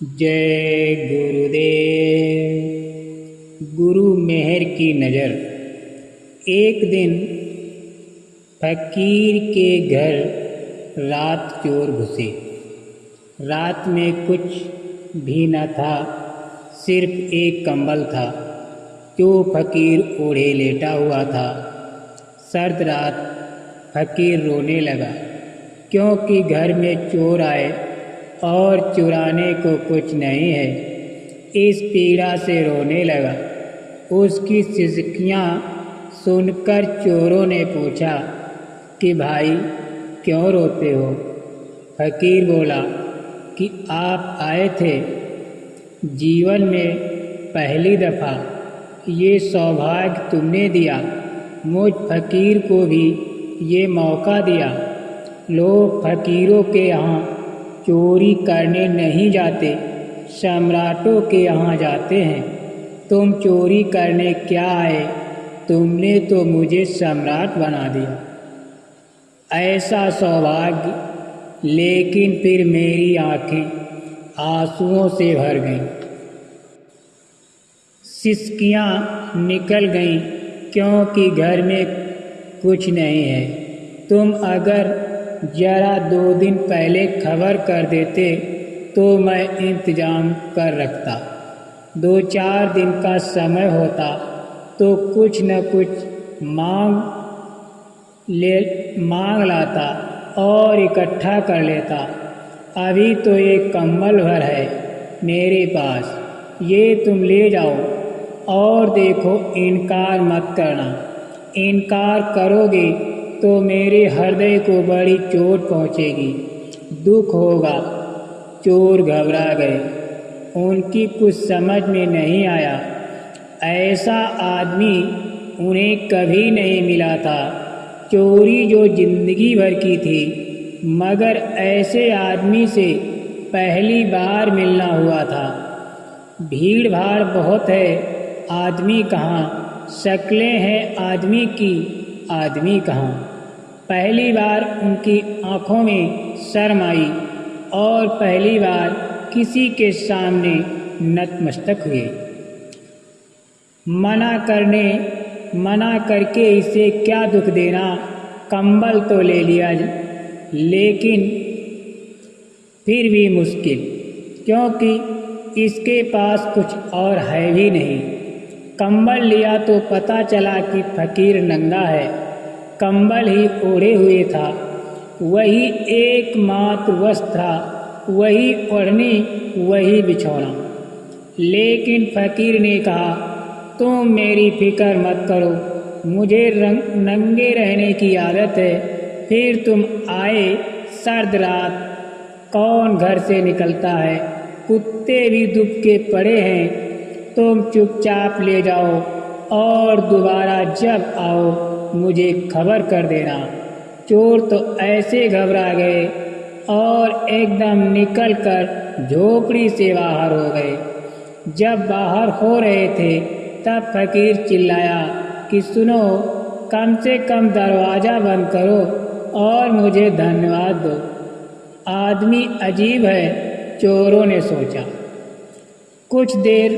जय गुरुदेव। गुरु मेहर की नज़र। एक दिन फकीर के घर रात चोर घुसे। रात में कुछ भी न था, सिर्फ एक कंबल था जो फकीर ओढ़े लेटा हुआ था। सर्द रात फकीर रोने लगा क्योंकि घर में चोर आए और चुराने को कुछ नहीं है। इस पीड़ा से रोने लगा। उसकी सिसकियाँ सुनकर चोरों ने पूछा कि भाई क्यों रोते हो? फकीर बोला कि आप आए थे जीवन में पहली दफ़ा, ये सौभाग्य तुमने दिया, मुझ फकीर को भी ये मौका दिया। लोग फकीरों के यहाँ चोरी करने नहीं जाते, सम्राटों के यहाँ जाते हैं। तुम चोरी करने क्या आए? तुमने तो मुझे सम्राट बना दिया। ऐसा सौभाग्य। लेकिन फिर मेरी आंखें आंसुओं से भर गईं, सिसकियाँ निकल गईं क्योंकि घर में कुछ नहीं है। तुम अगर जरा 2 दिन पहले खबर कर देते तो मैं इंतजाम कर रखता। 2-4 दिन का समय होता तो कुछ न कुछ मांग लाता और इकट्ठा कर लेता। अभी तो एक कंबल भर है मेरे पास, ये तुम ले जाओ। और देखो, इनकार मत करना। इनकार करोगे तो मेरे हृदय को बड़ी चोट पहुँचेगी, दुख होगा। चोर घबरा गए। उनकी कुछ समझ में नहीं आया। ऐसा आदमी उन्हें कभी नहीं मिला था। चोरी जो जिंदगी भर की थी, मगर ऐसे आदमी से पहली बार मिलना हुआ था। भीड़ भाड़ बहुत है, आदमी कहाँ? शक्लें हैं आदमी की, आदमी कहाँ? पहली बार उनकी आँखों में शर्म आई और पहली बार किसी के सामने नतमस्तक हुए। मना करके इसे क्या दुख देना, कंबल तो ले लिया, लेकिन फिर भी मुश्किल, क्योंकि इसके पास कुछ और है भी नहीं। कंबल लिया तो पता चला कि फकीर नंगा है। कंबल ही ओढ़े हुए था, वही एकमात्र वस्त्र था, वही ओढ़नी, वही बिछौना। लेकिन फकीर ने कहा, तुम मेरी फिक्र मत करो, मुझे नंगे रहने की आदत है। फिर तुम आए सर्द रात, कौन घर से निकलता है? कुत्ते भी दुबके पड़े हैं। तुम चुपचाप ले जाओ और दोबारा जब आओ मुझे खबर कर देना। चोर तो ऐसे घबरा गए और एकदम निकलकर झोपड़ी से बाहर हो गए। जब बाहर हो रहे थे तब फकीर चिल्लाया कि सुनो, कम से कम दरवाज़ा बंद करो और मुझे धन्यवाद दो। आदमी अजीब है, चोरों ने सोचा। कुछ देर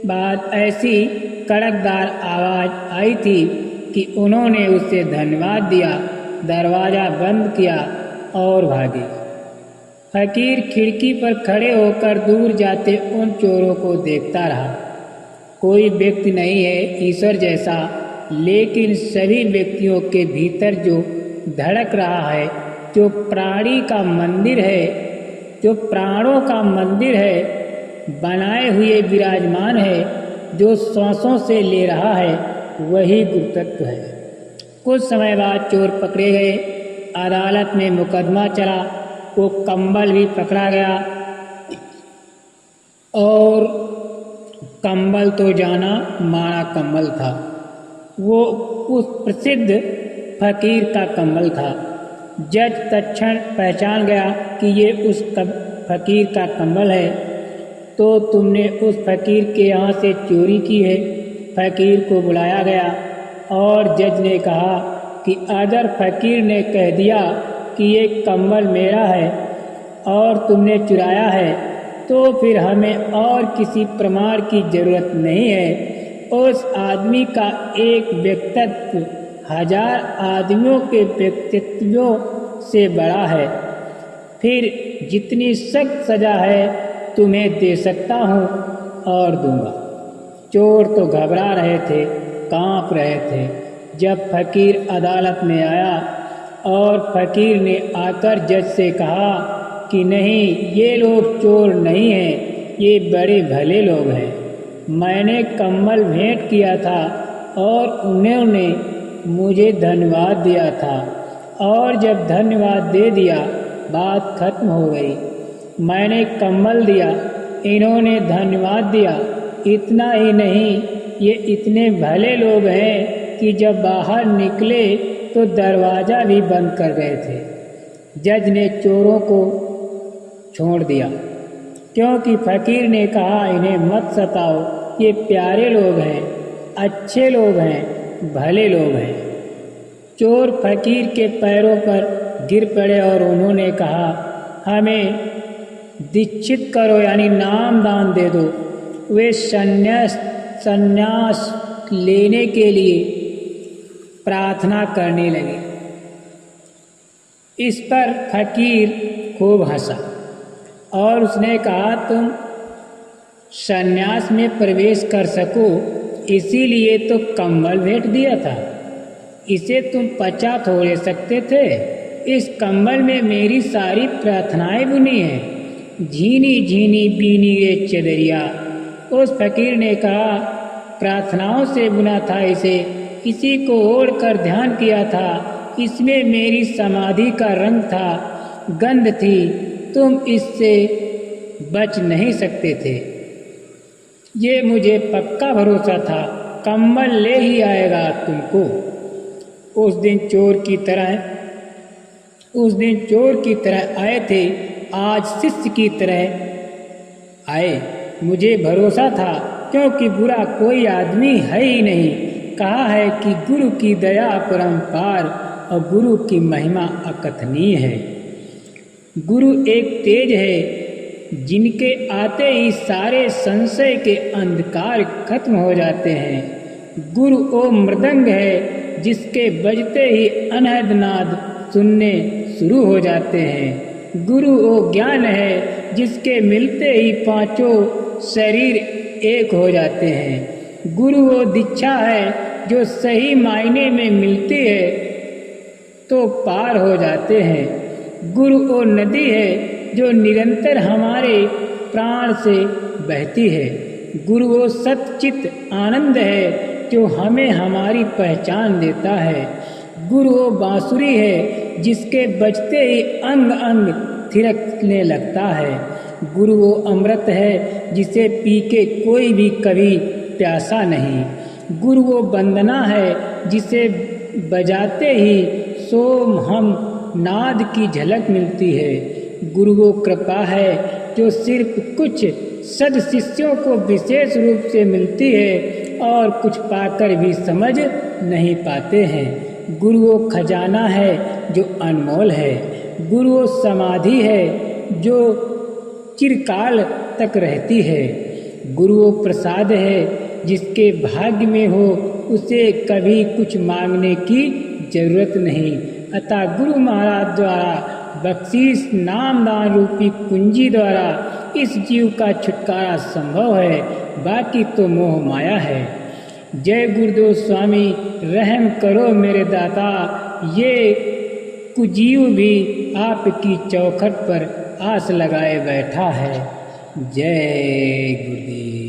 बाद ऐसी कड़कदार आवाज़ आई थी कि उन्होंने उससे धन्यवाद दिया, दरवाज़ा बंद किया और भागे। फकीर खिड़की पर खड़े होकर दूर जाते उन चोरों को देखता रहा। कोई व्यक्ति नहीं है ईश्वर जैसा, लेकिन सभी व्यक्तियों के भीतर जो धड़क रहा है, जो प्राणी का मंदिर है, जो प्राणों का मंदिर है, बनाए हुए विराजमान है, जो सांसों से ले रहा है, वही गुरुतत्व है। कुछ समय बाद चोर पकड़े गए। अदालत में मुकदमा चला। वो कंबल भी पकड़ा गया और कंबल तो जाना माना कंबल था। वो उस प्रसिद्ध फकीर का कंबल था। जज तत्क्षण पहचान गया कि ये उस फकीर का कंबल है। तो तुमने उस फकीर के यहाँ से चोरी की है? फकीर को बुलाया गया और जज ने कहा कि अगर फकीर ने कह दिया कि ये कंबल मेरा है और तुमने चुराया है तो फिर हमें और किसी प्रमाण की जरूरत नहीं है। उस आदमी का एक व्यक्तित्व 1000 आदमियों के व्यक्तित्वों से बड़ा है। फिर जितनी सख्त सजा है तुम्हें दे सकता हूँ और दूंगा। चोर तो घबरा रहे थे, कांप रहे थे। जब फकीर अदालत में आया और फकीर ने आकर जज से कहा कि नहीं, ये लोग चोर नहीं हैं, ये बड़े भले लोग हैं। मैंने कम्बल भेंट किया था और उन्होंने मुझे धन्यवाद दिया था, और जब धन्यवाद दे दिया बात खत्म हो गई। मैंने कम्बल दिया, इन्होंने धन्यवाद दिया। इतना ही नहीं, ये इतने भले लोग हैं कि जब बाहर निकले तो दरवाज़ा भी बंद कर गए थे। जज ने चोरों को छोड़ दिया, क्योंकि फकीर ने कहा इन्हें मत सताओ, ये प्यारे लोग हैं, अच्छे लोग हैं, भले लोग हैं। चोर फकीर के पैरों पर गिर पड़े और उन्होंने कहा हमें दीक्षित करो, यानी नाम दान दे दो। वे संन्यास लेने के लिए प्रार्थना करने लगे। इस पर फकीर खूब हंसा और उसने कहा तुम संन्यास में प्रवेश कर सको इसीलिए तो कम्बल भेंट दिया था, इसे तुम पचा थोड़े सकते थे। इस कम्बल में मेरी सारी प्रार्थनाएं बुनी हैं, झीनी झीनी बीनी ये चदरिया। उस फकीर ने कहा प्रार्थनाओं से बुना था इसे, इसी को ओढ़कर ध्यान किया था, इसमें मेरी समाधि का रंग था, गंध थी, तुम इससे बच नहीं सकते थे। ये मुझे पक्का भरोसा था, कम्बल ले ही आएगा तुमको। उस दिन चोर की तरह आए थे, आज शिष्य की तरह आए। मुझे भरोसा था, क्योंकि बुरा कोई आदमी है ही नहीं। कहा है कि गुरु की दया अपरंपार और गुरु की महिमा अकथनीय है। गुरु एक तेज है, जिनके आते ही सारे संशय के अंधकार खत्म हो जाते हैं। गुरु वो मृदंग है, जिसके बजते ही अनहद नाद सुनने शुरू हो जाते हैं। गुरु वो ज्ञान है, जिसके मिलते ही पांचों शरीर एक हो जाते हैं। गुरु वो दीक्षा है, जो सही मायने में मिलती है तो पार हो जाते हैं। गुरु वो नदी है, जो निरंतर हमारे प्राण से बहती है। गुरु वो सच्चित आनंद है, जो हमें हमारी पहचान देता है। गुरु वो बांसुरी है, जिसके बजते ही अंग अंग थिरकने लगता है। गुरु वो अमृत है, जिसे पी के कोई भी कभी प्यासा नहीं। गुरु वो वंदना है, जिसे बजाते ही सोम हम नाद की झलक मिलती है। गुरु वो कृपा है, जो सिर्फ कुछ सद शिष्यों को विशेष रूप से मिलती है और कुछ पाकर भी समझ नहीं पाते हैं। गुरु वो खजाना है, जो अनमोल है। गुरु वो समाधि है, जो चिरकाल तक रहती है। गुरु वो प्रसाद है, जिसके भाग्य में हो उसे कभी कुछ मांगने की जरूरत नहीं। अतः गुरु महाराज द्वारा बख्शीश नामदान रूपी कुंजी द्वारा इस जीव का छुटकारा संभव है, बाकी तो मोह माया है। जय गुरुदेव स्वामी, रहम करो मेरे दाता, ये कुजीव भी आपकी चौखट पर आस लगाए बैठा है। जय गुरुदेव।